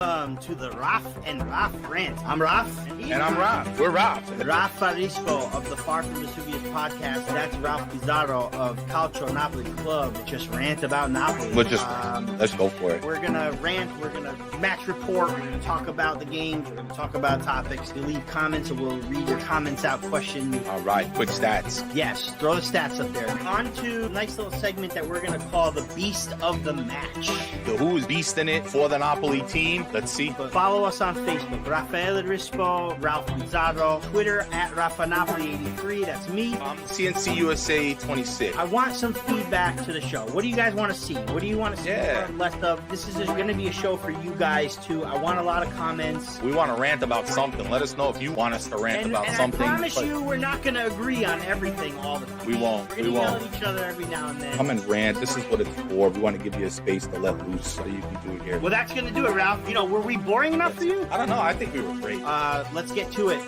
To the Raf and Raf Rant. I'm Raf. And I'm Raf. We're Raf. Raf Farisco of the Far From Vesuvius podcast. That's Ralph Pizarro of Calcio Napoli Club. Just rant about Napoli. Let's go for it. We're going to rant. We're going to match report. We're going to talk about the games. We're going to talk about topics. You leave comments and we'll read your comments out. Question. All right. Quick stats. Yes. Throw the stats up there. On to a nice little segment that we're going to call the Beast of the Match. Who's beasting it for the Napoli team? Let's see. Follow us on Facebook, Rafael Rispo, Ralph Pizarro, Twitter at RafaNapoli83, that's me. CNC USA 26. I want some feedback to the show. What do you guys want to see? What do you want to see more or less of? This is going to be a show for you guys too. I want a lot of comments. We want to rant about something. Let us know if you want us to rant about something. I promise you we're not going to agree on everything all the time. We won't. We're going to yell at each other every now and then. Come and rant. This is what it's for. We want to give you a space to let loose so you can do it here. Well, that's going to do it, Ralph. You know, were we boring enough for you? I don't know. I think we were great. Let's get to it.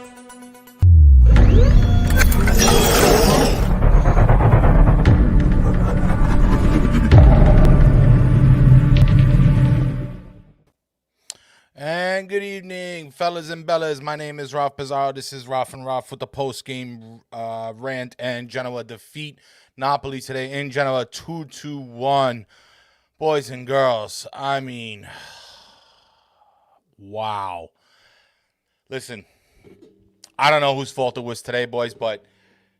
And good evening, fellas and bellas. My name is Ralph Pizarro. This is Ralph and Ralph with the post-game rant and Genoa defeat Napoli today in Genoa 2-1. Boys and girls, I mean, wow. Listen, I don't know whose fault it was today, boys, but,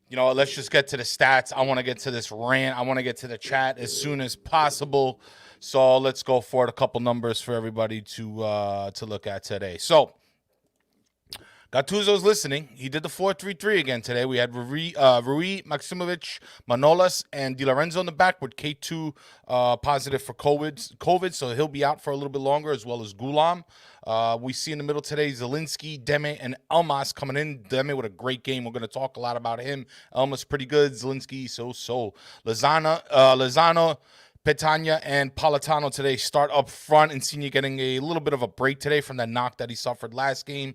you know, let's just get to the stats. I want to get to this rant. I want to get to the chat as soon as possible. So let's go for it. A couple numbers for everybody to look at today. So Gattuso's listening. He did the 4-3-3 again today. We had Rui, Maximovic, Manolas, and Di Lorenzo in the back with K2 positive for COVID, so he'll be out for a little bit longer, as well as Gulam. We see in the middle today Zielinski, Deme, and Elmas coming in. Deme with a great game. We're going to talk a lot about him. Elmas pretty good. Zielinski so-so. Lozano, Petagna and Politano today start up front. Insigne getting a little bit of a break today from that knock that he suffered last game.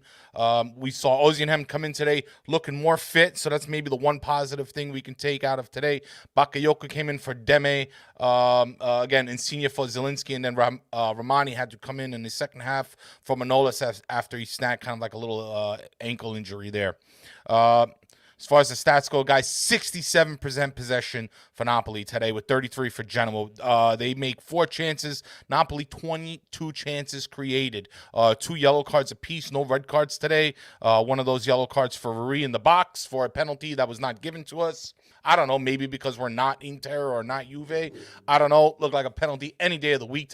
We saw Osimhen come in today looking more fit, so that's maybe the one positive thing we can take out of today. Bakayoko came in for Deme. Again, Insigne for Zielinski, and then Romani had to come in the second half for Manolas after he snagged kind of like a little ankle injury there. As far as the stats go, guys, 67% possession for Napoli today with 33 for Genoa. They make 4 chances. Napoli, 22 chances created. 2 yellow cards apiece, no red cards today. One of those yellow cards for Rui in the box for a penalty that was not given to us. I don't know, maybe because we're not Inter or not Juve. I don't know. Looked like a penalty any day of the week,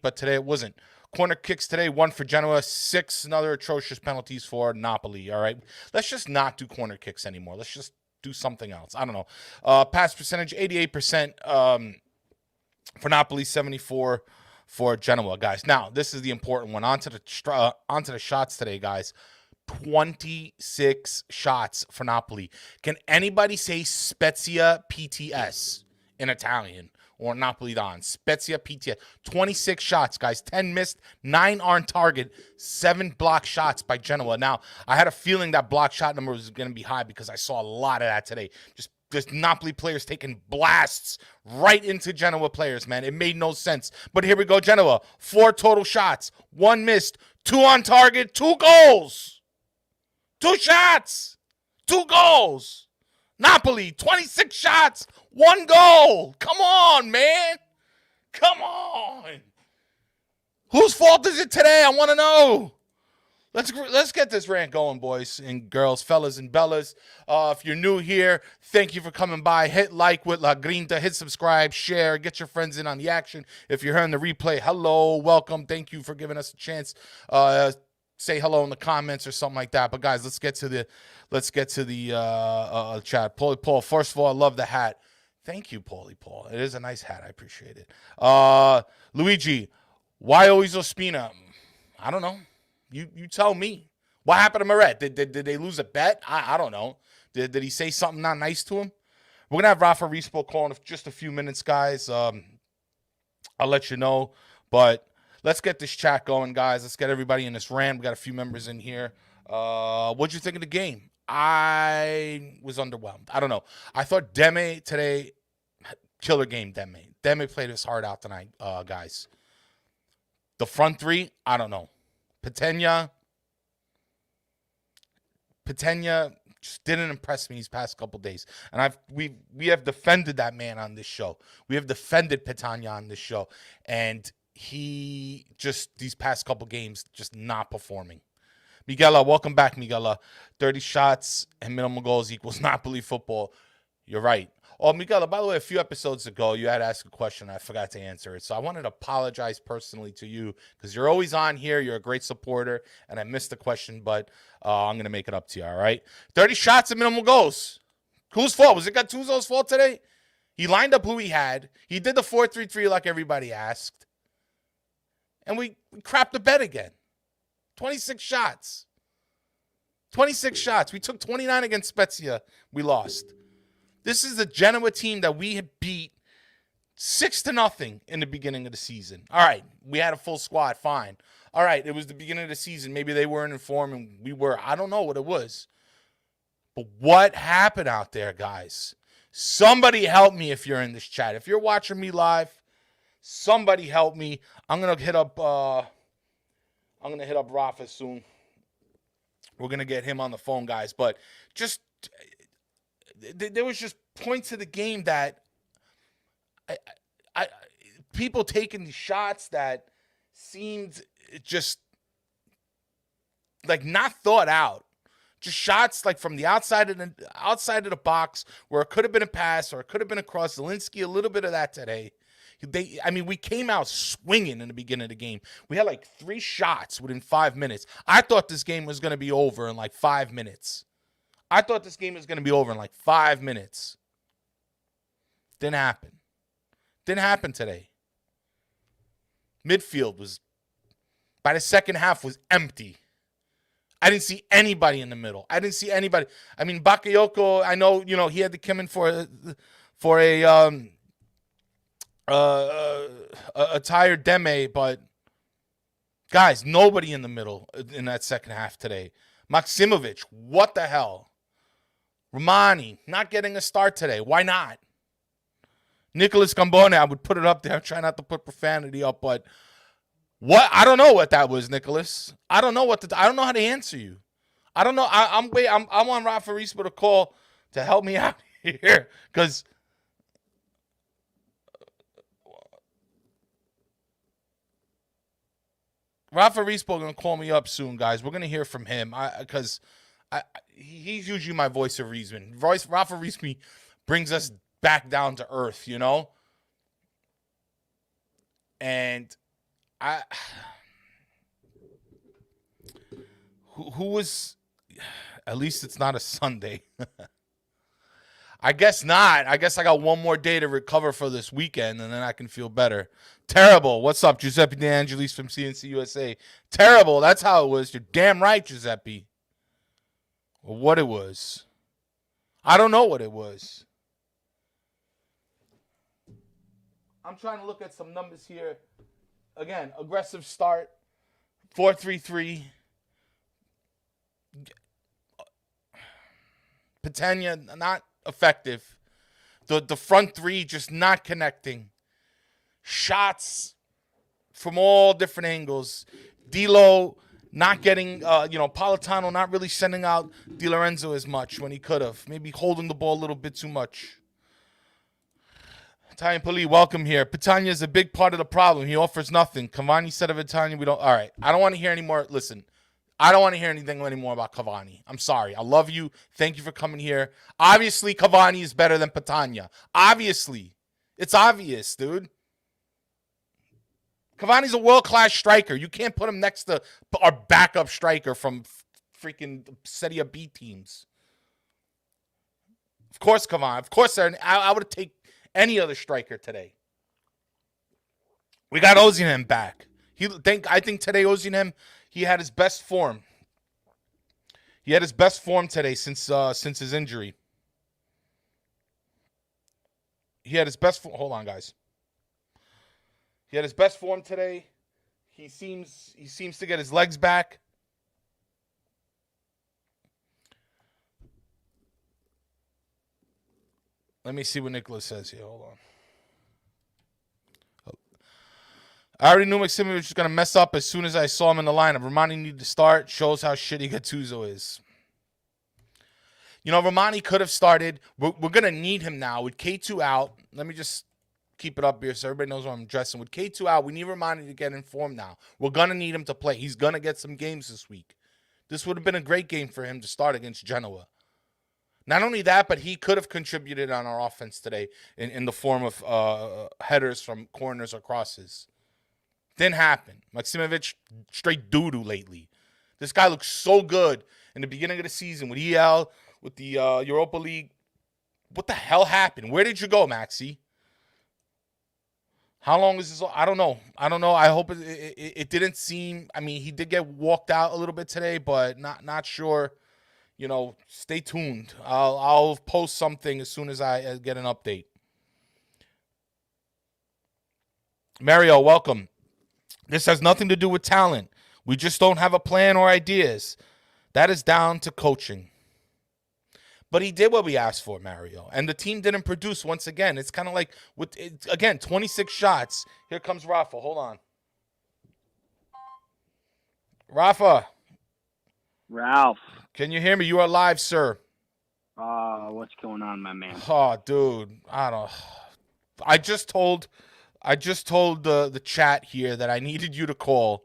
but today it wasn't. Corner kicks today, 1 for Genoa, 6 another atrocious penalties for Napoli, all right? Let's just not do corner kicks anymore. Let's just do something else. I don't know. Pass percentage, 88% for Napoli, 74% for Genoa, guys. Now, this is the important one. Onto the shots today, guys. 26 shots for Napoli. Can anybody say Spezia PTS in Italian? Or Napolitan. Spezia PTS. 26 shots, guys. 10 missed. 9 on target. 7 block shots by Genoa. Now, I had a feeling that block shot number was going to be high because I saw a lot of that today. Just Napoli players taking blasts right into Genoa players, man. It made no sense. But here we go, Genoa. 4 total shots. 1 missed. 2 on target. 2 goals. 2 shots. 2 goals. Napoli, 26 shots, 1 goal. Come on, man. Come on. Whose fault is it today? I want to know. Let's get this rant going, boys and girls, fellas and bellas. If you're new here, thank you for coming by. Hit like with La Grinta. Hit subscribe, share, get your friends in on the action. If you're hearing the replay, hello, welcome. Thank you for giving us a chance. Say hello in the comments or something like that. But guys, let's get to the chat. Paul, first of all, I love the hat. Thank you, Paul. It is a nice hat. I appreciate it. Luigi, why always Ospina? I don't know. You tell me. What happened to Meret? Did they lose a bet? I don't know. Did he say something not nice to him? We're gonna have Rafa Rispo calling in just a few minutes, guys. I'll let you know, but. Let's get this chat going, guys. Let's get everybody in this rant. We got a few members in here. What'd you think of the game? I was underwhelmed. I don't know. I thought Deme today, killer game, Deme. Deme played his heart out tonight, guys. The front three, I don't know. Patenya just didn't impress me these past couple days. And we have defended that man on this show. We have defended Patenya on this show. And he just, these past couple games, just not performing. Miguela, welcome back, Miguela. 30 shots and minimal goals equals Napoli football. You're right. Oh, Miguela, by the way, a few episodes ago, you had asked a question. I forgot to answer it. So I wanted to apologize personally to you because you're always on here. You're a great supporter, and I missed the question, but I'm going to make it up to you, all right? 30 shots and minimal goals. Whose fault? Was it Gattuso's fault today? He lined up who he had. He did the 4-3-3 like everybody asked. And we crapped the bed again. 26 shots. 26 shots. We took 29 against Spezia. We lost. This is the Genoa team that we had beat 6-0 in the beginning of the season. All right, we had a full squad, fine. All right, it was the beginning of the season. Maybe they weren't in form and we were. I don't know what it was. But what happened out there, guys? Somebody help me if you're in this chat. If you're watching me live, somebody help me. I'm gonna hit up Rafa soon. We're gonna get him on the phone, guys. But just there was just points of the game that I people taking these shots that seemed just like not thought out. Just shots like from the outside of the box where it could have been a pass or it could have been a cross. Zelensky, a little bit of that today. We came out swinging in the beginning of the game. We had like 3 shots within 5 minutes. I thought this game was going to be over in like 5 minutes. Didn't happen. Didn't happen today. Midfield was, by the second half, was empty. I didn't see anybody in the middle. I mean, Bakayoko, I know, he had to come in for a tired Deme, but guys, nobody in the middle in that second half today. Maksimovic, what the hell? Romani, not getting a start today. Why not? Nicholas Gambone, I would put it up there. I'm trying not to put profanity up, but what? I don't know what that was, Nicholas. I don't know how to answer you. I don't know. I'm on Rafa Rispo to call to help me out here because Rafa Rispo gonna call me up soon, guys. We're gonna hear from him because he's usually my voice of reason. Rafa Rispo brings us back down to earth, And who was? At least it's not a Sunday. I guess not. I guess I got one more day to recover for this weekend, and then I can feel better. Terrible. What's up, Giuseppe De Angelis from CNC USA? Terrible. That's how it was. You're damn right, Giuseppe. Or what it was. I don't know what it was. I'm trying to look at some numbers here. Again, aggressive start. 4-3-3. Patenya, not effective. The front three just not connecting. Shots from all different angles. Dilo not getting, Politano not really sending out Di Lorenzo as much when he could have. Maybe holding the ball a little bit too much. Italian Poli, welcome here. Patanya is a big part of the problem. He offers nothing. Cavani said of Italian, we don't. All right. I don't want to hear any more. Listen, I don't want to hear anything anymore about Cavani. I'm sorry. I love you. Thank you for coming here. Obviously, Cavani is better than Patanya. Obviously. It's obvious, dude. Cavani's a world-class striker. You can't put him next to our backup striker from freaking Serie B teams. Of course, Cavani. Of course, I would take any other striker today. We got Osimhen back. I think today Osimhen, he had his best form. He had his best form today since his injury. He had his best form. Hold on, guys. He had his best form today. He seems to get his legs back. Let me see what Nicholas says here. Hold I already knew Maximovic was going to mess up as soon as I saw him in the lineup. Romani needed to start. Shows how shitty Gattuso is. You know, Romani could have started. We're going to need him now with K2 out. Let me just keep it up here so everybody knows what I'm addressing. With K2 out, we need Romani to get in form now. We're going to need him to play. He's going to get some games this week. This would have been a great game for him to start against Genoa. Not only that, but he could have contributed on our offense today in the form of headers from corners or crosses. Didn't happen. Maximovic, straight doo-doo lately. This guy looks so good in the beginning of the season with EL, with the Europa League. What the hell happened? Where did you go, Maxi? How long is this? I don't know. I hope it didn't seem. I mean, he did get walked out a little bit today, but not sure. You know, stay tuned. I'll post something as soon as I get an update. Mario, welcome. This has nothing to do with talent. We just don't have a plan or ideas. That is down to coaching. But he did what we asked for, Mario. And the team didn't produce once again. It's kind of like, again, 26 shots. Here comes Rafa. Hold on. Rafa. Ralph. Can you hear me? You are live, sir. What's going on, my man? Oh, dude. I just told the chat here that I needed you to call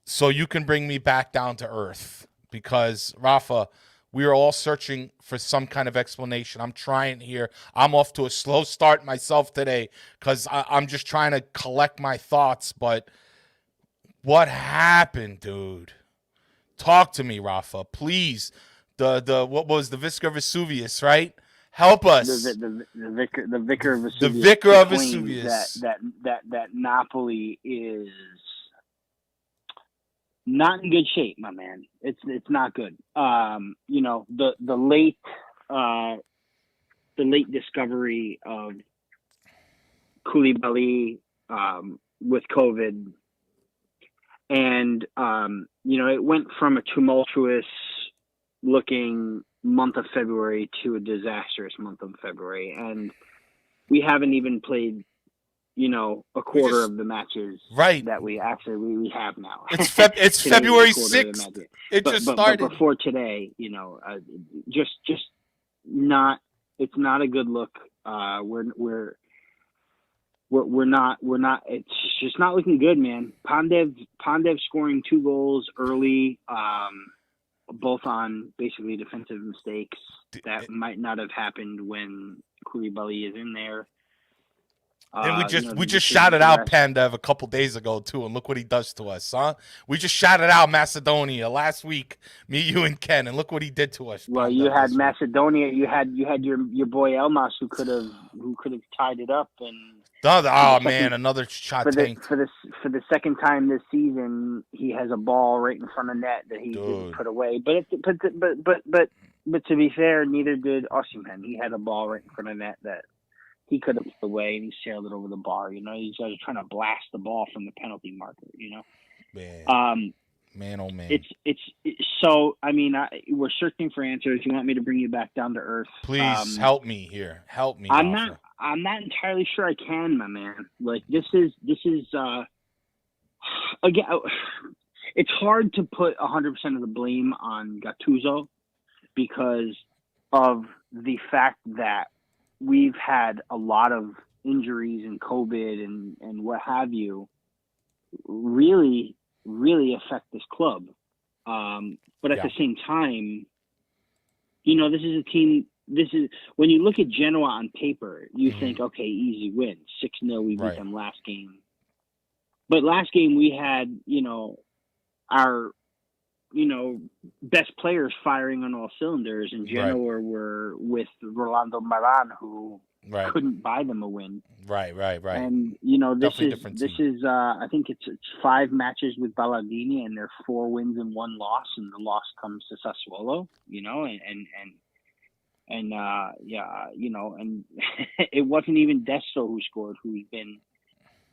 so you can bring me back down to earth. Because, Rafa, we are all searching for some kind of explanation. I'm trying here. I'm off to a slow start myself today because I'm just trying to collect my thoughts. But what happened, dude? Talk to me, Rafa, please. What was the Vicar of Vesuvius, right? Help us. The Vicar of Vesuvius. The Vicar of Vesuvius. That Napoli is not in good shape, my man. It's not good. You know, the late discovery of Koulibaly with COVID, and you know, it went from a tumultuous looking month of February to a disastrous month of February, and we haven't even played, you know, a quarter of the matches that we have now. It's February 6th. It just started. But before today, you know, just not. It's not a good look. We're not. It's just not looking good, man. Pandev scoring 2 goals early, both on basically defensive mistakes that might not have happened when Koulibaly is in there. And we just shouted out Pandev a couple days ago too, and look what he does to us, huh? We just shouted out Macedonia last week, me, you, and Ken, and look what he did to us. Well, you had Macedonia, you had your boy Elmas who could have tied it up, and another shot tanked. For the second time this season, he has a ball right in front of net that he didn't put away. But to be fair, neither did Osimhen. He had a ball right in front of net that he could have put away, and he sailed it over the bar. You know, he's just trying to blast the ball from the penalty marker. You know, man, oh man. It's so. I mean, we're searching for answers. You want me to bring you back down to earth? Please help me here. Help me. I'm not entirely sure I can, my man. Like this is again. It's hard to put 100% of the blame on Gattuso because of the fact that we've had a lot of injuries and COVID and what have you really, really affect this club. But at the same time, you know, this is a team. When you look at Genoa on paper, you think, okay, easy win, 6-0. We beat them last game. But last game we had, you know, our, you know, best players firing on all cylinders, and Genoa were with Rolando Maran, who couldn't buy them a win. Right. And you know, this is I think it's 5 matches with Ballardini, and they're 4 wins and 1 loss, and the loss comes to Sassuolo. You know, and you know, and it wasn't even Destro who scored, who's been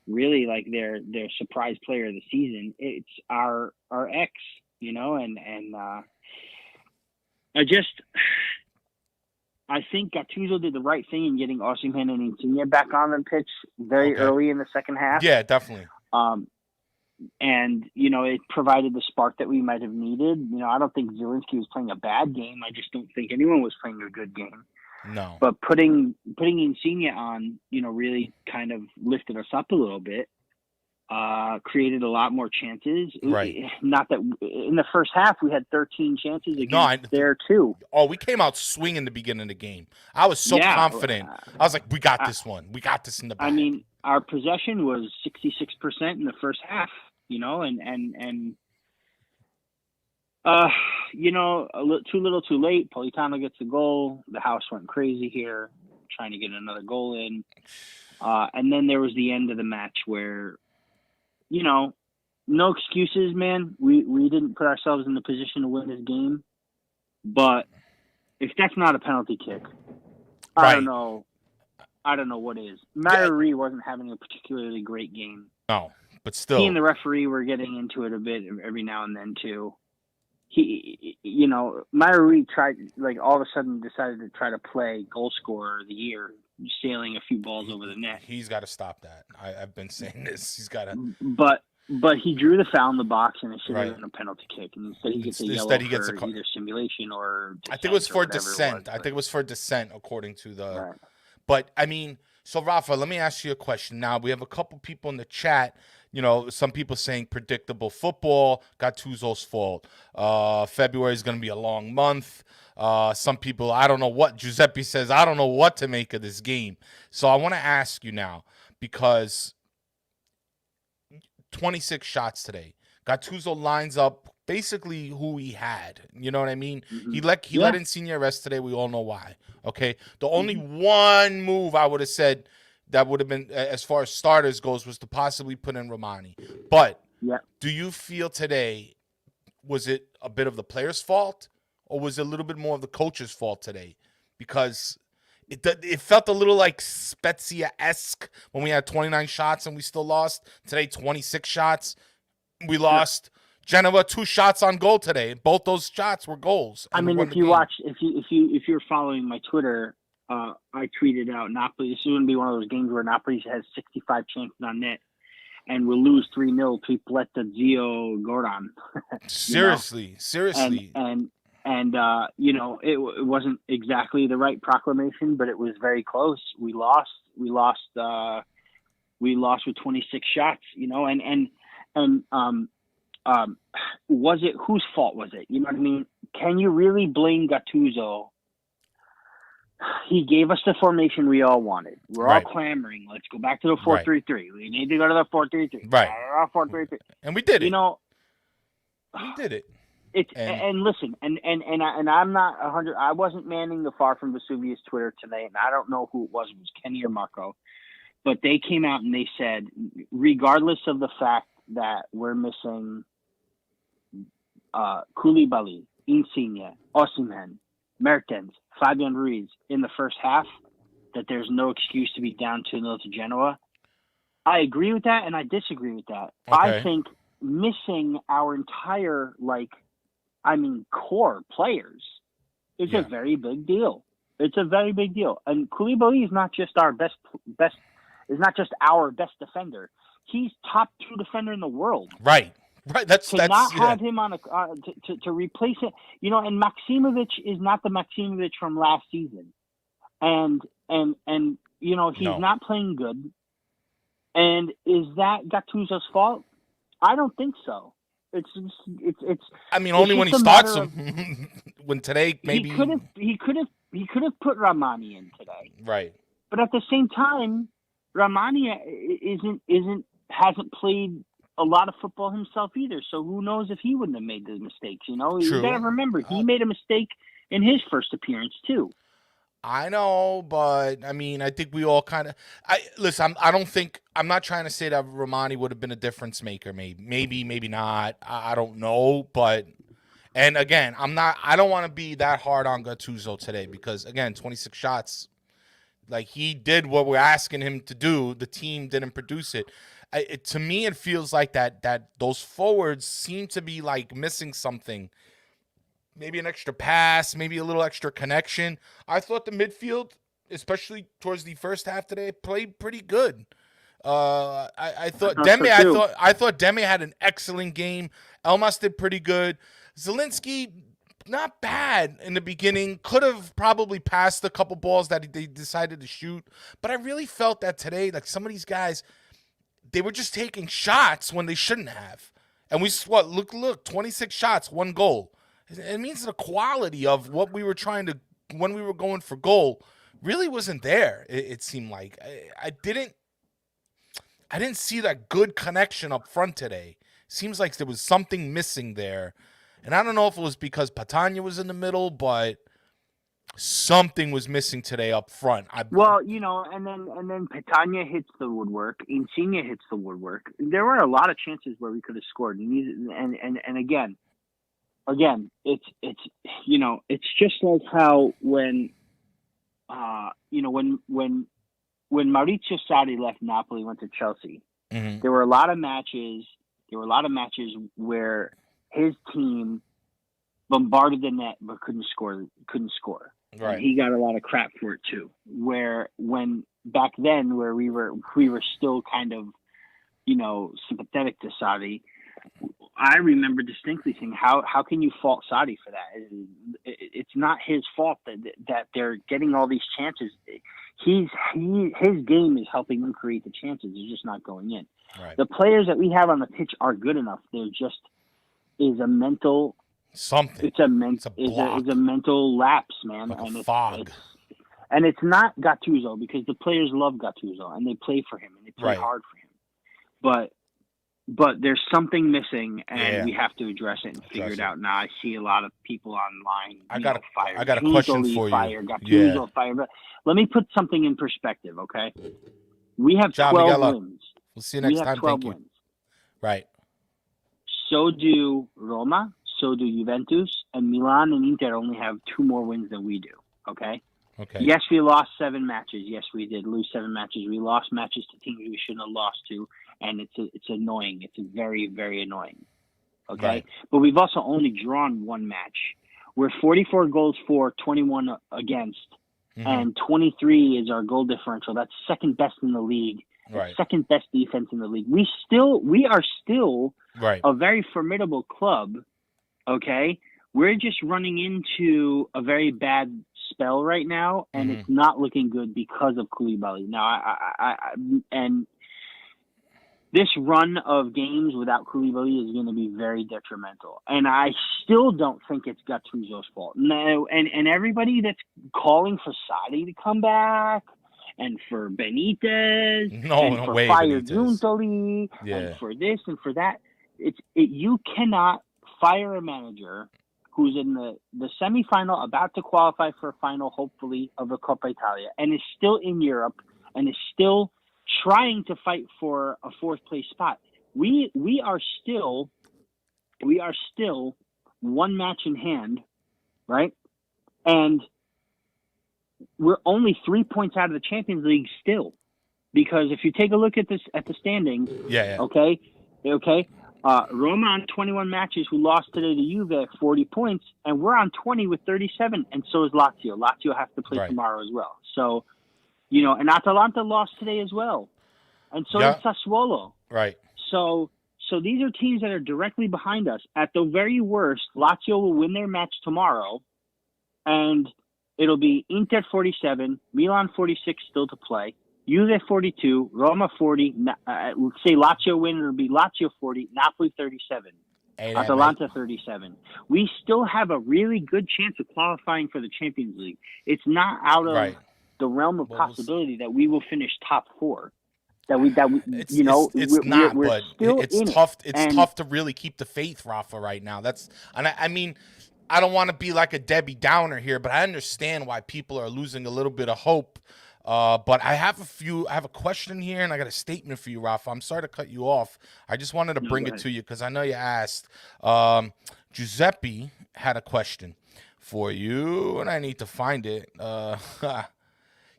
really like their surprise player of the season. It's our ex. You know, and I think Gattuso did the right thing in getting Osimhen and Insigne back on the pitch very early in the second half. Yeah, definitely. And, you know, it provided the spark that we might have needed. You know, I don't think Zielinski was playing a bad game. I just don't think anyone was playing a good game. No. But putting Insigne on, you know, really kind of lifted us up a little bit. Created a lot more chances. Right. Not that in the first half we had 13 chances against there too. Oh, we came out swinging the beginning of the game. I was so confident. I was like, we got this one. We got this in the bag. I mean, our possession was 66% in the first half, you know, and you know, too little too late. Politano gets the goal. The house went crazy here, trying to get another goal in. And then there was the end of the match where, you know, no excuses, man. We didn't put ourselves in the position to win this game. But if that's not a penalty kick, I don't know what is. Myri wasn't having a particularly great game. No, but still. He and the referee were getting into it a bit every now and then, too. He, you know, Myri tried, like, all of a sudden decided to try to play goal scorer of the year, sailing a few balls over the net. He's got to stop that. I've been saying this. He's got to. But he drew the foul in the box, and it should have been a penalty kick. And instead, he gets a yellow for either simulation or dissent. I think it was for dissent. I think it was for dissent, according to the. Right. But I mean, so Rafa, let me ask you a question. Now we have a couple people in the chat. You know, some people saying predictable football, Gattuso's fault. February is going to be a long month. Some people, I don't know what Giuseppe says. I don't know what to make of this game. So I want to ask you now, because 26 shots today. Gattuso lines up basically who he had. You know what I mean? Mm-hmm. He let Insigne rest today. We all know why. Okay. The only one move I would have said that would have been, as far as starters goes, was to possibly put in Romani. But do you feel today, was it a bit of the player's fault, or was it a little bit more of the coach's fault today? Because it felt a little like Spezia-esque when we had 29 shots and we still lost. Today, 26 shots. We lost. Genoa, 2 shots on goal today. Both those shots were goals. I mean, if you're following my Twitter, I tweeted out Napoli. This is going to be one of those games where Napoli has 65 chances on net, and we'll lose 3-0 to Pletta Zio Goran. Seriously. And you know, it wasn't exactly the right proclamation, but it was very close. We lost with 26 shots. You know, and was it, whose fault was it? You know what I mean? Can you really blame Gattuso? He gave us the formation we all wanted. We're all clamoring. Let's go back to the 4-3-3. We need to go to the 4-3-3. Right. 4-3-3. And we did it. You know, we did it. And listen, and I'm not 100. I wasn't manning the Far From Vesuvius Twitter today, and I don't know who it was Kenny or Marco, but they came out and they said, regardless of the fact that we're missing Koulibaly, Insigne, Osimhen, Mertens, Fabian Ruiz in the first half, that there's no excuse to be down 2-0 to Genoa. I agree with that, and I disagree with that. Okay. I think missing our entire, core players is a very big deal. It's a very big deal. And Koulibaly is not just our best defender. He's top 2 defender in the world. Right. That's have him on to replace it. You know, and Maksimovic is not the Maksimovic from last season. And you know, he's not playing good. And is that Gattuso's fault? I don't think so. It's. I mean, only when he starts him. When today, maybe he could have put Ramani in today. Right. But at the same time, Ramani hasn't played a lot of football himself either. So who knows if he wouldn't have made those mistakes? You know, you got to remember he made a mistake in his first appearance too. I know, but I mean, I think we all kind of. I'm not trying to say that Romani would have been a difference maker. Maybe not. I don't know, but. And again, I don't want to be that hard on Gattuso today because again, 26 shots, like he did what we're asking him to do. The team didn't produce it. To me, it feels like that those forwards seem to be like missing something. Maybe an extra pass, maybe a little extra connection. I thought the midfield, especially towards the first half today, played pretty good. I thought I Deme. thought so, too. I thought Deme had an excellent game. Elmas did pretty good. Zelensky, not bad in the beginning. Could have probably passed a couple balls that they decided to shoot. But I really felt that today, like some of these guys, they were just taking shots when they shouldn't have. And look, 26 shots, 1 goal. It means the quality of what we were trying to, when we were going for goal, really wasn't there. It seemed like I didn't see that good connection up front today. Seems like there was something missing there. And I don't know if it was because Patania was in the middle, but something was missing today up front. Well, and then Petagna hits the woodwork. Insigne hits the woodwork. There were a lot of chances where we could have scored. And again, it's just like how when Maurizio Sarri left Napoli, went to Chelsea. Mm-hmm. There were a lot of matches. Where his team bombarded the net but couldn't score. Right. And he got a lot of crap for it too. When back then, where we were still kind of, sympathetic to Sarri, I remember distinctly saying, how can you fault Sarri for that? It's not his fault that they're getting all these chances. His game is helping them create the chances. They're just not going in. Right. The players that we have on the pitch are good enough. There just is a mental something. It's a mental lapse, man. Like and a fog. And it's not Gattuso, because the players love Gattuso and they play for him and they play hard for him. But there's something missing, and we have to address it and figure it out. Now I see a lot of people online. I got a Gattuso question for fire, you. Gattuso fire. But let me put something in perspective, okay? We have John, 12 wins. We'll see you next time. 12 Thank you. wins. Right. So do Roma, so do Juventus, and Milan and Inter only have 2 more wins than we do, okay? Okay. Yes, we lost 7 matches. Yes, we did lose 7 matches. We lost matches to teams we shouldn't have lost to, and it's annoying. It's very, very annoying, okay? Right. But we've also only drawn 1 match. We're 44 goals for, 21 against, and 23 is our goal differential. That's second best in the league. Right. Second best defense in the league. We are still a very formidable club. Okay, we're just running into a very bad spell right now, and it's not looking good because of Koulibaly. Now, and this run of games without Koulibaly is going to be very detrimental. And I still don't think it's Gattuso's fault. No, and everybody that's calling for Sarri to come back, and for Benitez, and for fire Giuntoli, and for this and for that. You cannot fire a manager who's in the semifinal, about to qualify for a final, hopefully, of the Coppa Italia, and is still in Europe, and is still trying to fight for a 4th place spot. We are still 1 match in hand, right? And we're only 3 points out of the Champions League still, because if you take a look at the standings, okay, Roma on 21 matches, who lost today to Juve at 40 points, and we're on 20 with 37, and so is Lazio. Lazio has to play tomorrow as well. So, and Atalanta lost today as well, and so does Sassuolo. Right. So these are teams that are directly behind us. At the very worst, Lazio will win their match tomorrow, and it'll be Inter 47, Milan 46 still to play, Juve 42, Roma 40, say Lazio win, it'll be Lazio 40, Napoli 37, Atalanta 37. We still have a really good chance of qualifying for the Champions League. It's not out of the realm of possibility that we will finish top 4. It's tough. It's tough to really keep the faith, Rafa, right now. I mean, I don't want to be like a Debbie Downer here, but I understand why people are losing a little bit of hope. But I have a question here, and I got a statement for you, Rafa. I'm sorry to cut you off. I just wanted to bring it to you because I know you asked. Giuseppe had a question for you, and I need to find it.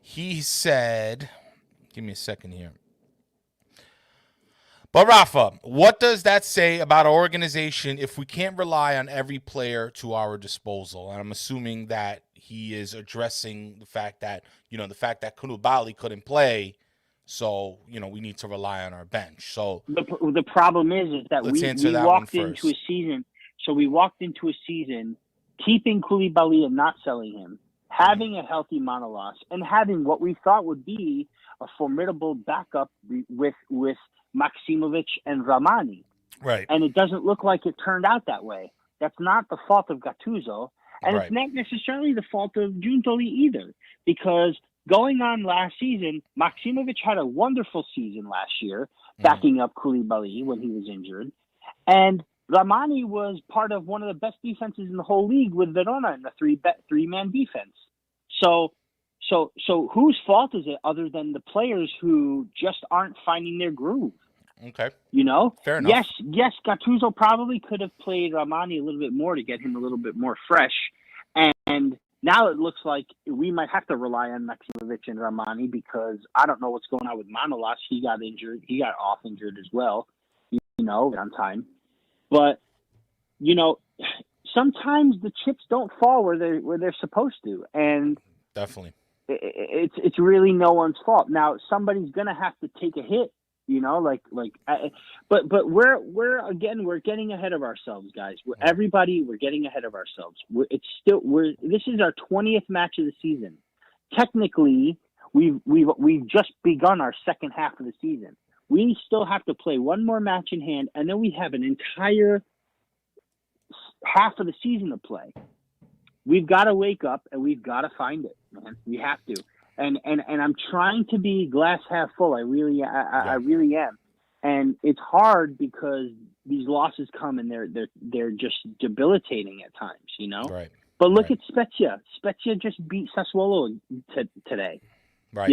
He said, give me a second here. But Rafa, what does that say about our organization if we can't rely on every player to our disposal? And I'm assuming that he is addressing the fact that, Koulibaly couldn't play, So, we need to rely on our bench. So the problem is that let's we answer that one walked into a first. season. So we walked into a season keeping Koulibaly and not selling him, having a healthy Manolas, and having what we thought would be a formidable backup with Maksimovic and Ramani. Right. And it doesn't look like it turned out that way. That's not the fault of Gattuso, and Right. it's not necessarily the fault of Giuntoli either, because going on last season, Maksimovic had a wonderful season last year, backing up Koulibaly when he was injured, and Ramani was part of one of the best defenses in the whole league with Verona in the three-man defense. So whose fault is it other than the players who just aren't finding their groove? Okay. Fair enough. Yes, Gattuso probably could have played Ramani a little bit more to get him a little bit more fresh. And now it looks like we might have to rely on Maksimovic and Ramani because I don't know what's going on with Manolas. He got injured. He got off injured as well, on time. But, sometimes the chips don't fall where they're supposed to. And Definitely. it's really no one's fault. Now, somebody's going to have to take a hit. But we're getting ahead of ourselves, guys. We're getting ahead of ourselves. This is our 20th match of the season. Technically, we've just begun our second half of the season. We still have to play one more match in hand, and then we have an entire half of the season to play. We've got to wake up and we've got to find it, man. We have to. And I'm trying to be glass half full. I really am. And it's hard because these losses come and they're just debilitating at times, Right. But look at Spezia. Spezia just beat Sassuolo today. Right.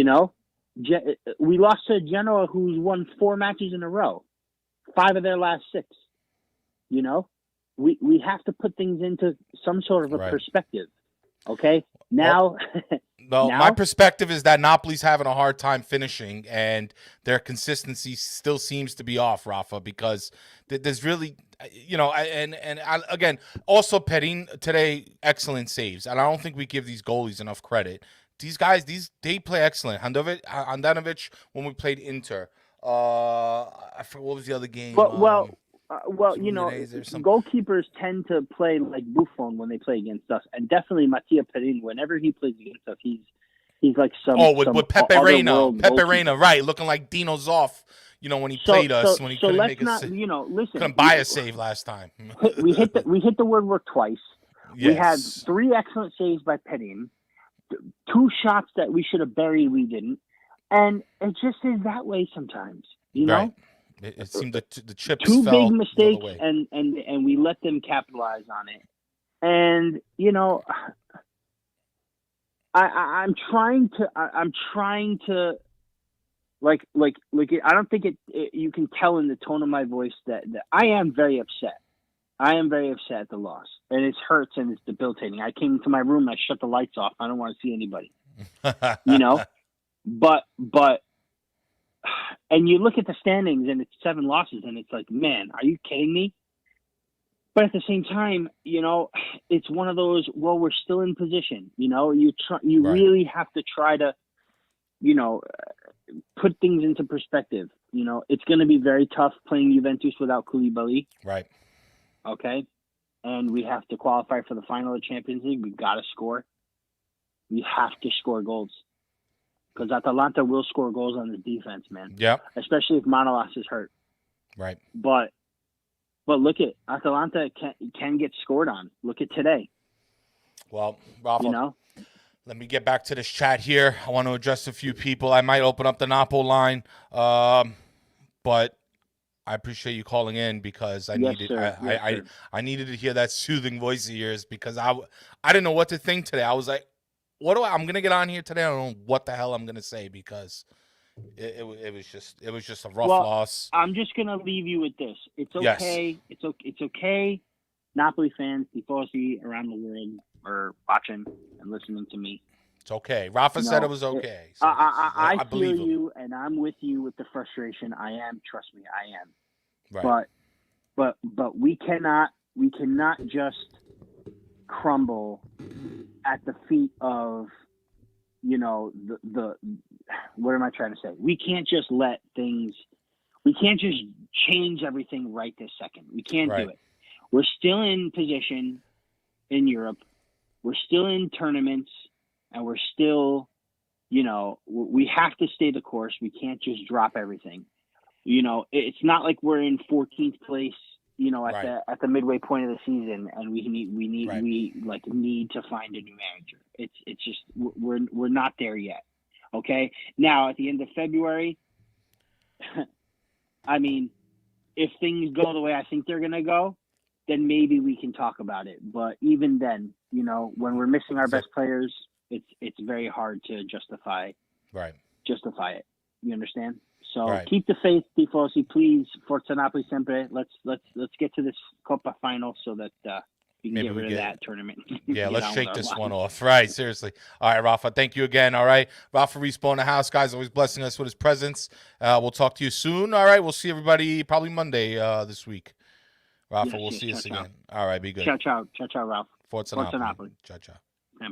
We lost to Genoa, who's won 4 matches in a row, 5 of their last 6. We have to put things into some sort of a perspective. Okay. Now, my perspective is that Napoli's having a hard time finishing, and their consistency still seems to be off, Rafa, because there's really, again, also Perin today, excellent saves, and I don't think we give these goalies enough credit. These guys, they play excellent. Handanovic, when we played Inter, I forgot what was the other game. Goalkeepers tend to play like Buffon when they play against us, and definitely Mattia Perin. Whenever he plays against us, he's like with Pepe Reina, right, looking like Dino Zoff. When he played us, when he couldn't make a save. Couldn't buy a save last time. we hit the woodwork twice. Yes. We had 3 excellent saves by Perin, 2 shots that we should have buried, we didn't, and it just is that way sometimes. Right. It seemed that the chips 2 fell big mistakes, the other way. and we let them capitalize on it. And I'm trying to like I don't think you can tell in the tone of my voice that I am very upset. I am very upset at the loss, and it hurts and it's debilitating. I came into my room, I shut the lights off. I don't want to see anybody. But and you look at the standings and it's 7 losses and it's like, man, are you kidding me? But at the same time, it's one of those, well, we're still in position. You really have to try to, put things into perspective. It's going to be very tough playing Juventus without Koulibaly. Right. Okay. And we have to qualify for the final of Champions League. We've got to score. We have to score goals. Because Atalanta will score goals on this defense, man. Yeah. Especially if Manolas is hurt. Right. But look at Atalanta can get scored on. Look at today. Well, Rafa, let me get back to this chat here. I want to address a few people. I might open up the Napo line, but I appreciate you calling in because I needed to hear that soothing voice of yours because I didn't know what to think today. I was like, I'm gonna get on here today. I don't know what the hell I'm gonna say because it was just a rough loss. I'm just gonna leave you with this. It's okay. Yes. It's okay. Napoli fans, tifosi around the world are watching and listening to me. It's okay. Rafa said it was okay. So I feel you, and I'm with you with the frustration. I am. Trust me, I am. Right. But we cannot just crumble at the feet of the what am I trying to say? We can't just let things. We can't just change everything right this second. We can't do it. We're still in position in Europe. We're still in tournaments, and we're still, we have to stay the course. We can't just drop everything. It's not like we're in 14th place, at the midway point of the season, and we need to find a new manager. It's just we're not there yet. Okay, now at the end of February, I mean, if things go the way I think they're gonna go, then maybe we can talk about it. But even then, when we're missing our best players, it's very hard to justify it. You understand? So keep the faith, Tifosi. Please, Forza Napoli sempre. Let's get to this Coppa final so that we can get rid of that tournament. Yeah, let's shake this one off. Right, seriously. All right, Rafa, thank you again. All right, Rafa Respawn the house, guys, always blessing us with his presence. We'll talk to you soon. All right, we'll see everybody probably Monday this week. Rafa, we'll see us again. All right, be good. Ciao, Ralph. Forza Napoli. Ciao. Yeah.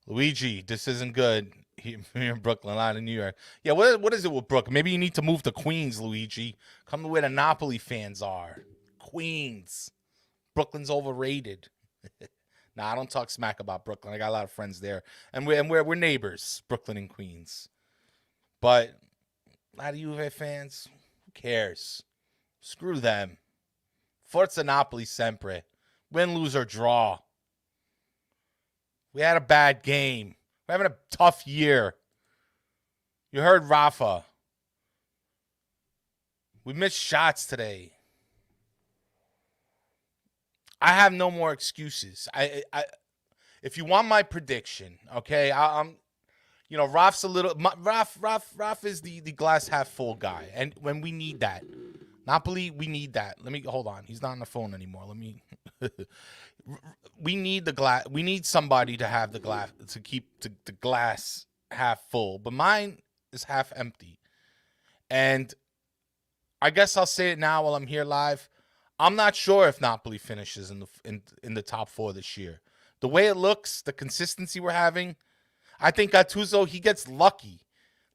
Luigi, this isn't good. Here in Brooklyn, not in New York. Yeah, what is it with Brooklyn? Maybe you need to move to Queens, Luigi. Come to where the Napoli fans are. Queens. Brooklyn's overrated. Nah, I don't talk smack about Brooklyn. I got a lot of friends there. And we're neighbors, Brooklyn and Queens. But a lot of Juve fans, who cares? Screw them. Forza Napoli sempre. Win, lose, or draw. We had a bad game. We're having a tough year. You heard Rafa. We missed shots today. I have no more excuses. I if you want my prediction, okay, I'm Raf's a little Raf is the glass half full guy, and when we need that. Napoli, we need that. Let me hold on. He's not on the phone anymore. Let me we need the glass. We need somebody to have the glass to keep the glass half full, but mine is half empty. And I guess I'll say it now while I'm here live. I'm not sure if Napoli finishes in the top 4 this year. The way it looks, the consistency we're having, I think Gattuso, he gets lucky.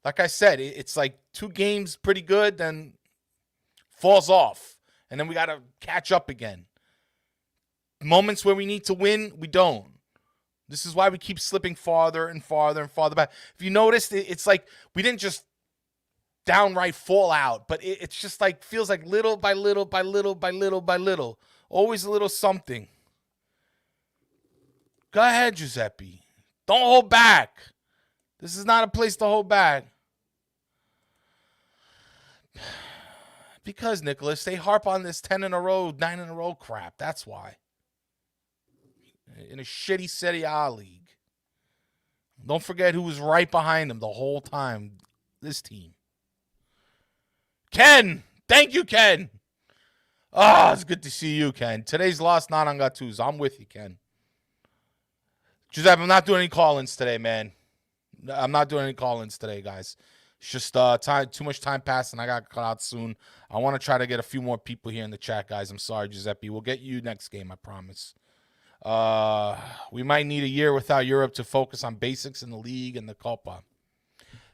Like I said, it's like 2 games pretty good, then falls off, and then we got to catch up again. Moments where we need to win, we don't. This is why we keep slipping farther and farther and farther back. If you noticed, it's like we didn't just downright fall out, but it's just like feels like little by little by little by little by little. Always a little something. Go ahead, Giuseppe. Don't hold back. This is not a place to hold back. Because, Nicholas, they harp on this 10 in a row, 9 in a row crap. That's why. In a shitty Serie A league. Don't forget who was right behind them the whole time. This team. Ken! Thank you, Ken! Oh, it's good to see you, Ken. Today's loss, not on Gattuso. I'm with you, Ken. Giuseppe, I'm not doing any call-ins today, man. I'm not doing any call-ins today, guys. It's just too much time passed, and I got cut out soon. I want to try to get a few more people here in the chat, guys. I'm sorry, Giuseppe. We'll get you next game, I promise. We might need a year without Europe to focus on basics in the league and the Coppa.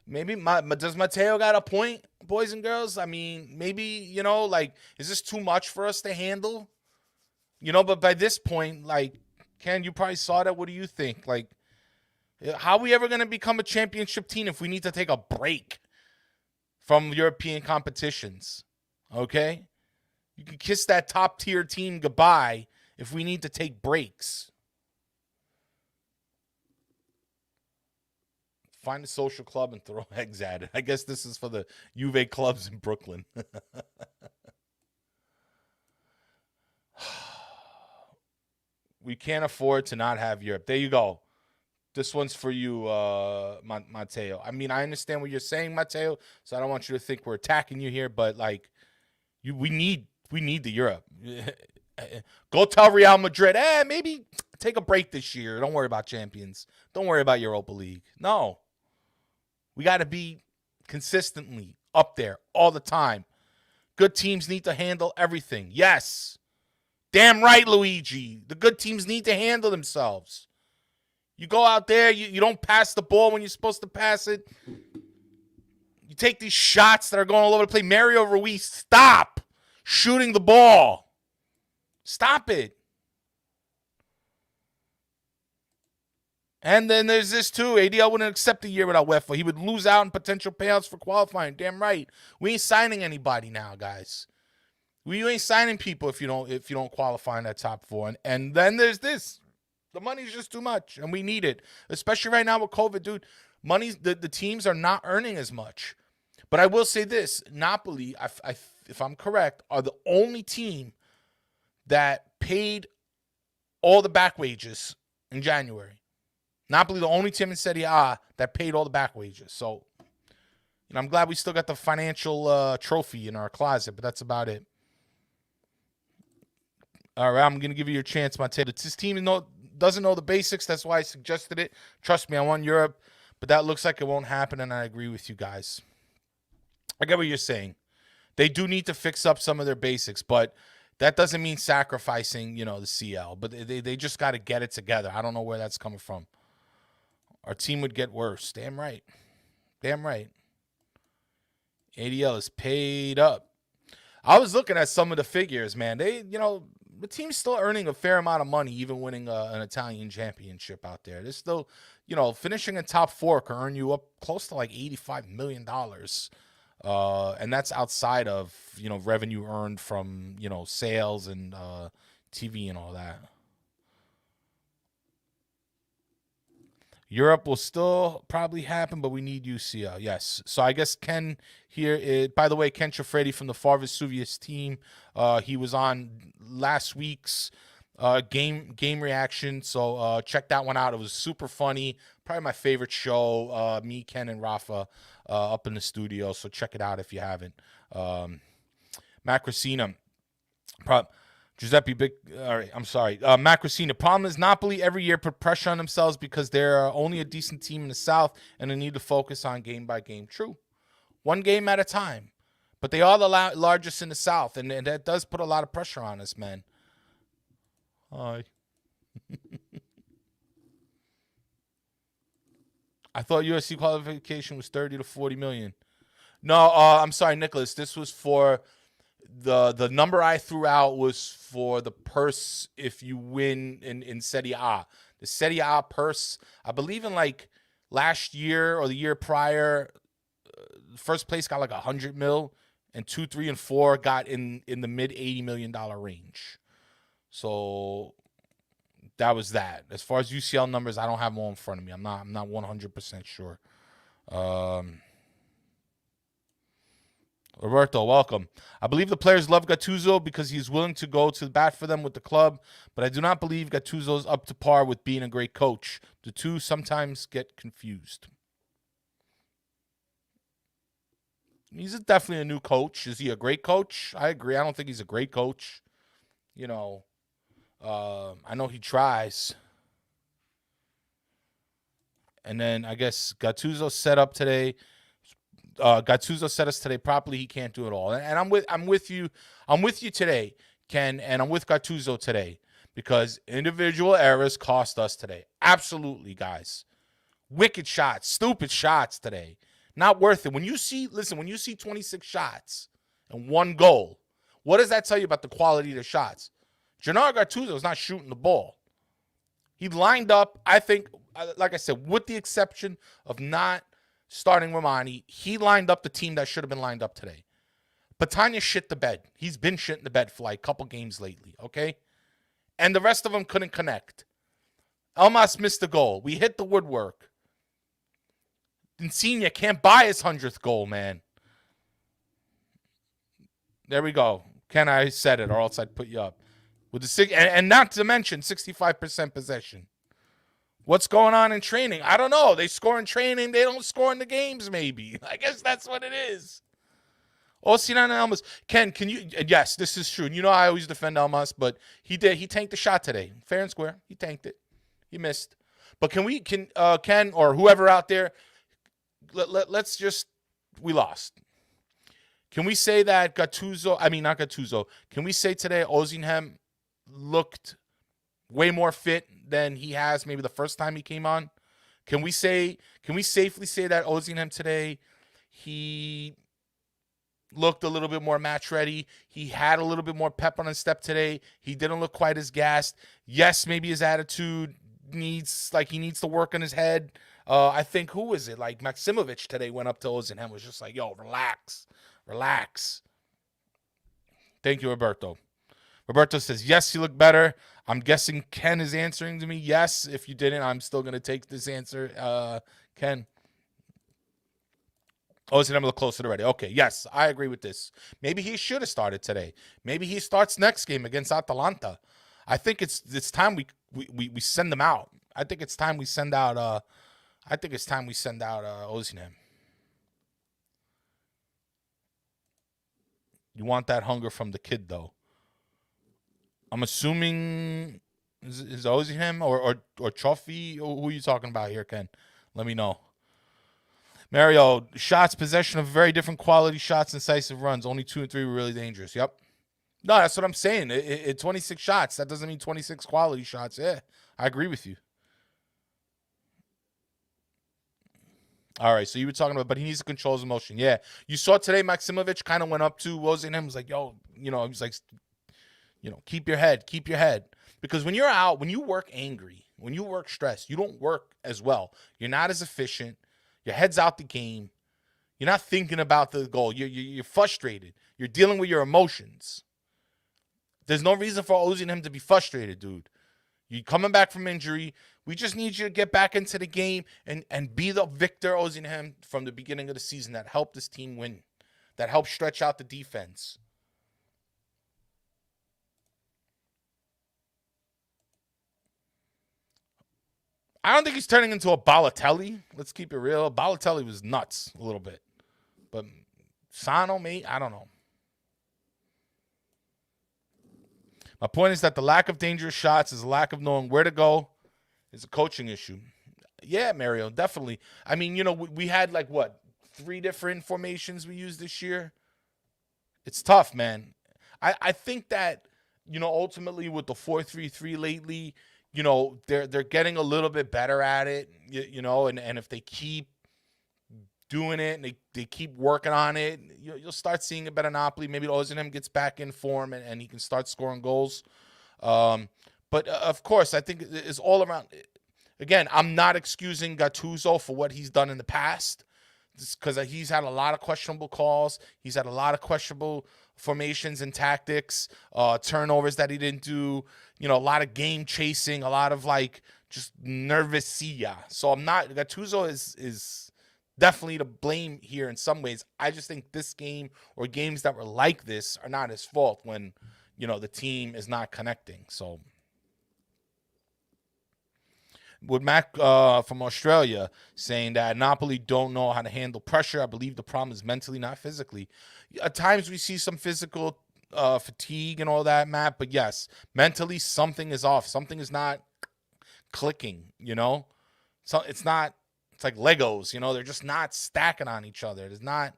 Maybe, does Matteo got a point, boys and girls? I mean, maybe, is this too much for us to handle? But by this point, Ken, you probably saw that. What do you think? How are we ever going to become a championship team if we need to take a break from European competitions? Okay? You can kiss that top-tier team goodbye if we need to take breaks. Find a social club and throw eggs at it. I guess this is for the Juve clubs in Brooklyn. We can't afford to not have Europe. There you go. This one's for you, Matteo. I mean, I understand what you're saying, Matteo, so I don't want you to think we're attacking you here, but we need the Europe. Go tell Real Madrid, maybe take a break this year. Don't worry about champions. Don't worry about Europa League. No. We got to be consistently up there all the time. Good teams need to handle everything. Yes. Damn right, Luigi. The good teams need to handle themselves. You go out there, you don't pass the ball when you're supposed to pass it. You take these shots that are going all over the place. Mario Ruiz, stop shooting the ball. Stop it. And then there's this too. ADL wouldn't accept a year without UEFA. He would lose out in potential payouts for qualifying. Damn right. We ain't signing anybody now, guys. We ain't signing people if you don't qualify in that top 4. And then there's this. The money's just too much, and we need it, especially right now with COVID, dude. The teams are not earning as much. But I will say this: Napoli, if I'm correct, are the only team that paid all the back wages in January. Napoli, the only team in Serie A that paid all the back wages. So, I'm glad we still got the financial trophy in our closet, but that's about it. All right, I'm going to give you your chance, Mateo. This team doesn't know the basics. That's why I suggested it. Trust me, I want Europe, but that looks like it won't happen, and I agree with you guys. I get what you're saying. They do need to fix up some of their basics, but that doesn't mean sacrificing, the CL. But they just got to get it together. I don't know where that's coming from. Our team would get worse. Damn right. Damn right. ADL is paid up. I was looking at some of the figures, man. The team's still earning a fair amount of money, even winning an Italian championship out there. They're still, finishing in top 4 can earn you up close to like $85 million. And that's outside of, revenue earned from, sales and TV and all that. Europe will still probably happen, but we need UCL. Yes. So I guess Ken here, by the way, Ken Ciafredi from the Far Vesuvius team, he was on last week's game reaction. So check that one out. It was super funny. Probably my favorite show. Me, Ken, and Rafa up in the studio. So check it out if you haven't. Matt Cressina. Giuseppe Big. All right, I'm sorry. Matt Cressina. Problem is Napoli every year put pressure on themselves because they're only a decent team in the South and they need to focus on game by game. True. One game at a time. But they are the largest in the South, and that does put a lot of pressure on us, man. Hi. I thought USC qualification was 30 to 40 million. No, I'm sorry, Nicholas. This was for the number I threw out was for the purse if you win in Serie A. The Serie A purse, I believe in like last year or the year prior, first place got like 100 mil, and 2, 3, and 4 got in the mid $80 million range. So that was that. As far as UCL numbers, I don't have them all in front of me. I'm not 100% sure. Roberto, welcome. I believe the players love Gattuso because he's willing to go to the bat for them with the club, but I do not believe Gattuso's up to par with being a great coach. The two sometimes get confused. He's definitely a new coach. Is he a great coach? I agree. I don't think he's a great coach. I know he tries. And then I guess Gattuso set up today. Gattuso set us today properly. He can't do it all, and I'm with you. I'm with you today, Ken, and I'm with Gattuso today because individual errors cost us today. Absolutely, guys. Wicked shots, stupid shots today. Not worth it. When you see 26 shots and 1 goal, what does that tell you about the quality of the shots? Gennaro Gattuso is not shooting the ball. He lined up, I think, like I said, with the exception of not starting Romani, he lined up the team that should have been lined up today. Patania shit the bed. He's been shitting the bed for like a couple games lately, okay? And the rest of them couldn't connect. Elmas missed the goal. We hit the woodwork. Insigne can't buy his 100th goal, man. There we go. Ken, I said it, or else I'd put you up. With the and not to mention 65% possession. What's going on in training? I don't know. They score in training. They don't score in the games, maybe. I guess that's what it is. Sinan Elmas. Ken, can you... Yes, this is true. And I always defend Elmas, but he did. He tanked the shot today. Fair and square. He tanked it. He missed. But Ken, or whoever out there, let's just... We lost. Can we say that not Gattuso. Can we say today Osimhen looked way more fit than he has maybe the first time he came on? Can we safely say that Osimhen today, he looked a little bit more match ready. He had a little bit more pep on his step today. He didn't look quite as gassed. Yes, maybe his attitude he needs to work on his head. I think, who is it? Like Maximovic today went up to Osimhen, was just like, yo, relax. Thank you, Roberto. Roberto says, yes, you look better. I'm guessing Ken is answering to me. Yes, if you didn't, I'm still going to take this answer. Ken. Osimhen look closer already. Okay, yes, I agree with this. Maybe he should have started today. Maybe he starts next game against Atalanta. I think it's time we send them out. I think it's time we send out Osimhen. You want that hunger from the kid, though. I'm assuming is Osimhen or Chofi? Who are you talking about here, Ken? Let me know. Mario, shots, possession of very different quality shots, incisive runs. Only 2 and 3 were really dangerous. Yep. No, that's what I'm saying. 26 shots. That doesn't mean 26 quality shots. Yeah, I agree with you. All right, so you were talking about, but he needs to control his emotion. Yeah, you saw today Maximovic kind of went up to Osimhen, was like, yo, he was like, keep your head. Because when you're out, when you work angry, when you work stressed, you don't work as well. You're not as efficient. Your head's out the game. You're not thinking about the goal. You're frustrated. You're dealing with your emotions. There's no reason for Osimhen to be frustrated, dude. You're coming back from injury. We just need you to get back into the game and be the Victor Osimhen from the beginning of the season that helped this team win, that helped stretch out the defense. I don't think he's turning into a Balotelli. Let's keep it real. Balotelli was nuts a little bit. But Sano, mate, I don't know. My point is that the lack of dangerous shots is a lack of knowing where to go. It's a coaching issue. Yeah, Mario, definitely. I mean, we had 3 different formations we used this year. It's tough, man. I think that, ultimately with the 4-3-3 lately, they're getting a little bit better at it, and if they keep doing it and they keep working on it, you'll start seeing a better Napoli. Maybe Osimhen gets back in form and he can start scoring goals. But of course, I think it's all around. Again, I'm not excusing Gattuso for what he's done in the past, because he's had a lot of questionable calls. He's had a lot of questionable formations and tactics, turnovers that he didn't do, a lot of game chasing, a lot of just nervousía. So Gattuso is definitely to blame here in some ways. I just think this game or games that were like this are not his fault when, the team is not connecting. So with Mac from Australia saying that Napoli don't know how to handle pressure, I believe the problem is mentally, not physically. At times we see some physical fatigue and all that, Matt, but yes, mentally something is off. Something is not clicking, So it's not, it's like Legos, they're just not stacking on each other. There's not,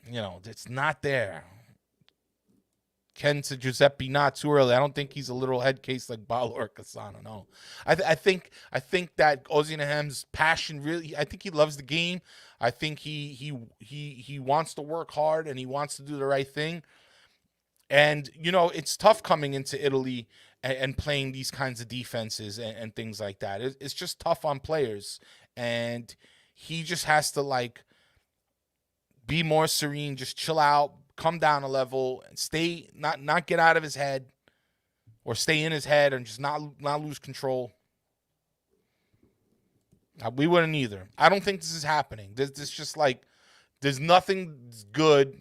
it's not there. Ken to Giuseppe, not too early. I don't think he's a little head case like Balo or Cassano. No, I think that Osimhen's passion really. I think he loves the game. I think he wants to work hard and he wants to do the right thing. And it's tough coming into Italy and playing these kinds of defenses and things like that. It's just tough on players, and he just has to be more serene, just chill out. Come down a level and stay, not get out of his head or stay in his head and just not lose control. We wouldn't either. I don't think this is happening. This just there's nothing good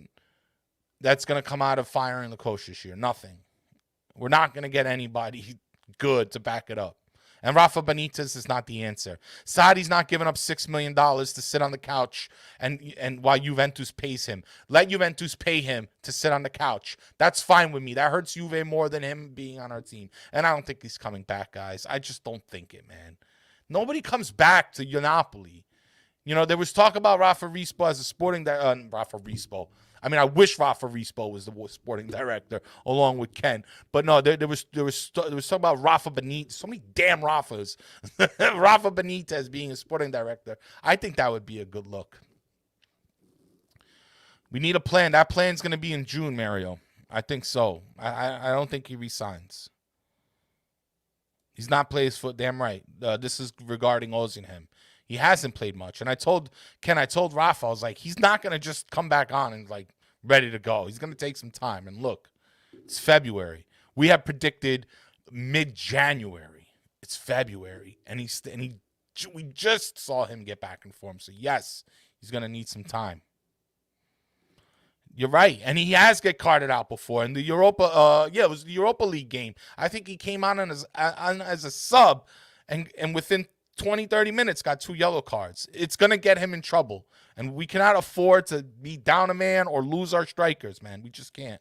that's going to come out of firing the coach this year. Nothing. We're not going to get anybody good to back it up. And Rafa Benitez is not the answer. Sarri's not giving up $6 million to sit on the couch and while Juventus pays him. Let Juventus pay him to sit on the couch. That's fine with me. That hurts Juve more than him being on our team. And I don't think he's coming back, guys. I just don't think it, man. Nobody comes back to Napoli. There was talk about Rafa Rispo as a sporting Rafa Rispo. I mean, I wish Rafa Rispo was the sporting director along with Ken, but no, there was something about Rafa Benitez. So many damn Rafas. Rafa Benitez being a sporting director. I think that would be a good look. We need a plan. That plan's going to be in June, Mario. I think so. I don't think he resigns. He's not played his foot. Damn right. This is regarding Ozinham. He hasn't played much. And I told Rafa, I was like, he's not going to just come back on and like ready to go. He's going to take some time. And look, it's February. We have predicted mid-January. It's February. And we just saw him get back in form. So yes, he's going to need some time. You're right, and he has get carted out before in the Europa. It was the Europa League game. I think he came on as a sub, and within 20, 30 minutes got 2 yellow cards. It's gonna get him in trouble, and we cannot afford to be down a man or lose our strikers, man. We just can't.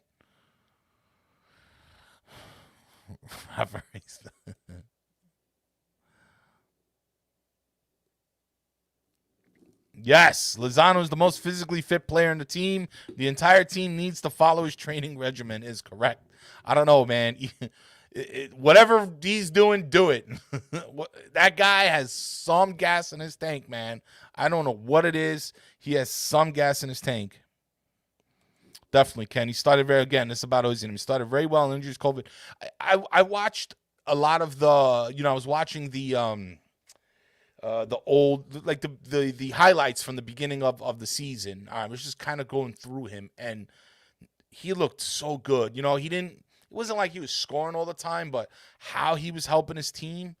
Yes, Lozano is the most physically fit player in the team. The entire team needs to follow his training regimen is correct. I don't know, man. Whatever he's doing, do it. That guy has some gas in his tank, man. I don't know what it is. He has some gas in his tank. Definitely, Ken. He started this is about Ozil. He started very well in injuries, COVID. I watched a lot of I was watching the old, like the highlights from the beginning of the season. I was just kind of going through him, and he looked so good. It wasn't like he was scoring all the time, but how he was helping his team,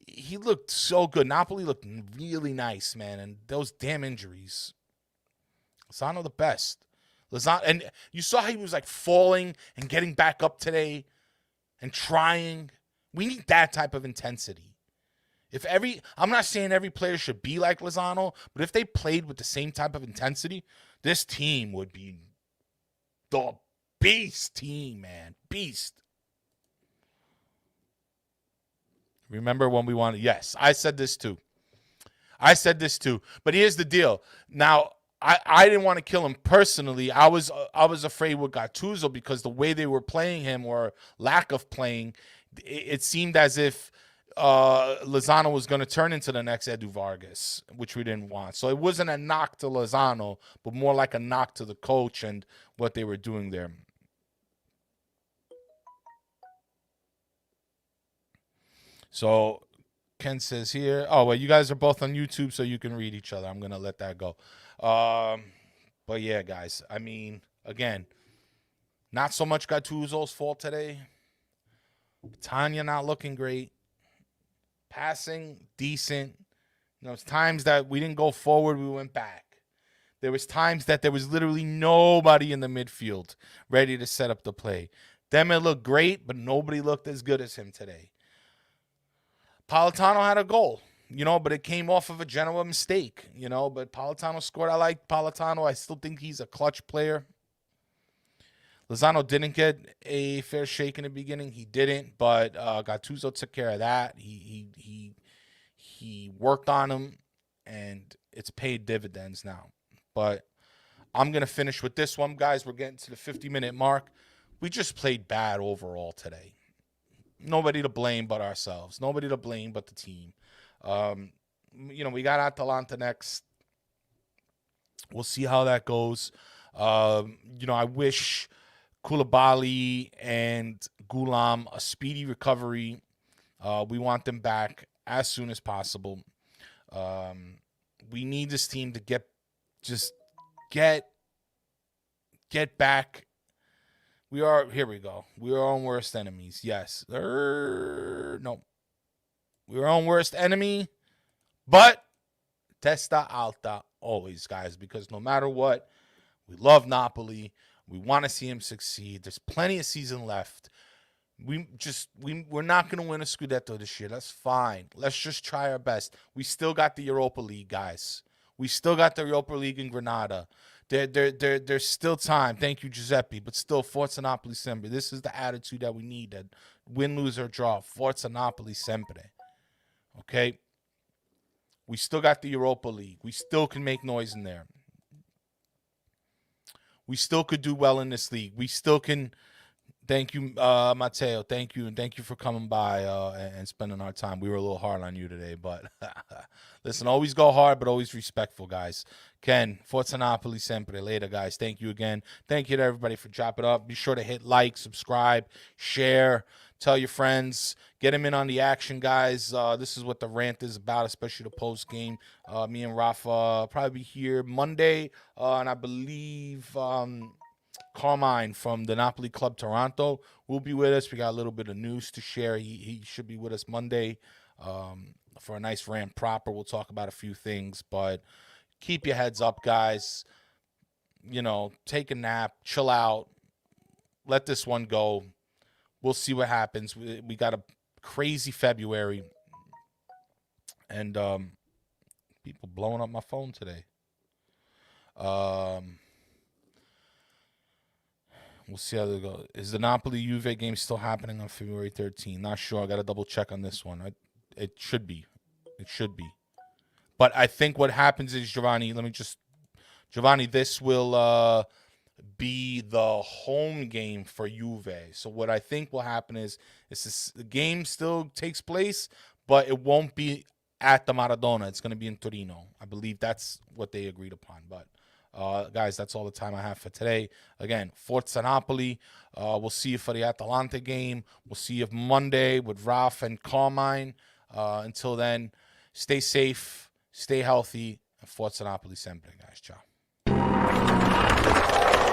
he looked so good. Napoli looked really nice, man, and those damn injuries. Lozano the best. And you saw how he was like falling and getting back up today and trying. We need that type of intensity. I'm not saying every player should be like Lozano, but if they played with the same type of intensity, this team would be the beast team, man. Beast. Remember when we wanted? Yes, I said this too. But here's the deal. Now, I didn't want to kill him personally. I was afraid with Gattuso because the way they were playing him or lack of playing, it seemed as if Lozano was going to turn into the next Edu Vargas, which we didn't want. So it wasn't a knock to Lozano, but more like a knock to the coach and what they were doing there. So Ken says here, oh, well, you guys are both on YouTube, so you can read each other. I'm going to let that go. But yeah, guys, I mean, again, not so much Gattuso's fault today. Tanya not looking great. Passing, decent. It's times that we didn't go forward, we went back. There was times that there was literally nobody in the midfield ready to set up the play. Demme looked great, but nobody looked as good as him today. Politano had a goal, but it came off of a Genoa mistake, but Politano scored. I like Politano. I still think he's a clutch player. Lozano didn't get a fair shake in the beginning. He didn't, but Gattuso took care of that. He worked on him, and it's paid dividends now. But I'm going to finish with this one, guys. We're getting to the 50-minute mark. We just played bad overall today. Nobody to blame but ourselves. Nobody to blame but the team. We got Atalanta next. We'll see how that goes. I wish Koulibaly and Gulam a speedy recovery. We want them back as soon as possible. We need this team to get back. Here we go. We are our own worst enemies. Yes. No. We're our own worst enemy, but testa alta always, guys, because no matter what, we love Napoli. We want to see him succeed. There's plenty of season left. We're not going to win a Scudetto this year. That's fine. Let's just try our best. We still got the Europa League, guys. We still got the Europa League in Granada. There's still time. Thank you, Giuseppe. But still, Forza Napoli sempre. This is the attitude that we need. That win, lose, or draw. Forza Napoli sempre. Okay? We still got the Europa League. We still can make noise in there. We still could do well in this league. We still can. Thank you, Matteo. Thank you, and thank you for coming by and spending our time. We were a little hard on you today, but listen, always go hard, but always respectful, guys. Ken, Forza Napoli sempre. Later, guys. Thank you again. Thank you to everybody for chopping up. Be sure to hit like, subscribe, share, tell your friends, get them in on the action, guys. This is what the rant is about, especially the post game. Me and Rafa probably be here Monday, and I believe. Carmine from the Napoli Club Toronto will be with us. We got a little bit of news to share. He should be with us Monday for a nice rant proper. We'll talk about a few things, but keep your heads up, guys. You know, take a nap, chill out, let this one go. We'll see what happens. We got a crazy February, and people blowing up my phone today. We'll see how they go. Is the Napoli-Juve game still happening on February 13th? Not sure. I got to double check on this one. It should be. It should be. But I think what happens is, Giovanni, this will be the home game for Juve. So what I think will happen is the game still takes place, but it won't be at the Maradona. It's going to be in Torino. I believe that's what they agreed upon. But guys, that's all the time I have for today. Again, Forza Napoli. We'll see you for the Atalanta game. We'll see you Monday with Raf and Carmine. Until then, stay safe, stay healthy, and Forza Napoli sempre, guys. Ciao.